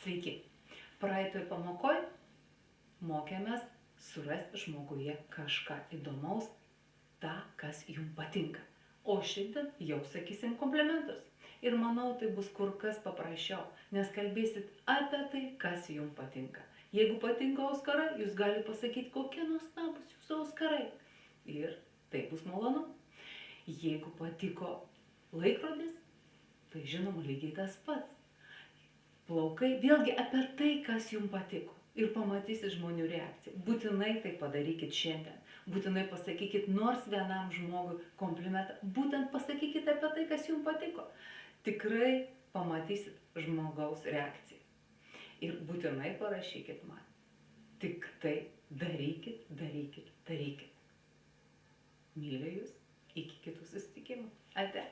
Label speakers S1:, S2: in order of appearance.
S1: Sveiki. Praeitoj pamokoj mokėmės surasti žmoguje kažką įdomaus, tą, kas jums patinka. O šiandien jau sakysim komplimentus. Ir manau, tai bus kur kas paprasčiau, nes kalbėsit apie tai, kas jums patinka. Jeigu patinka Auskarai, jūs galite pasakyti, kokie nuostabūs jūsų Auskarai. Ir tai bus malonu. Jeigu patiko laikrodis, tai žinoma lygiai tas pats. Plaukai, vėlgi apie tai, kas jums patiko. Ir pamatysit žmonių reakciją. Būtinai tai padarykit šiandien. Būtinai pasakykit nors vienam žmogui komplimentą. Būtent pasakykit apie tai, kas jums patiko. Tikrai pamatysit žmogaus reakciją. Ir būtinai parašykit man. Tik tai darykit, darykit, darykit. Myliu jūs. Iki kitų susitikimų. Ate.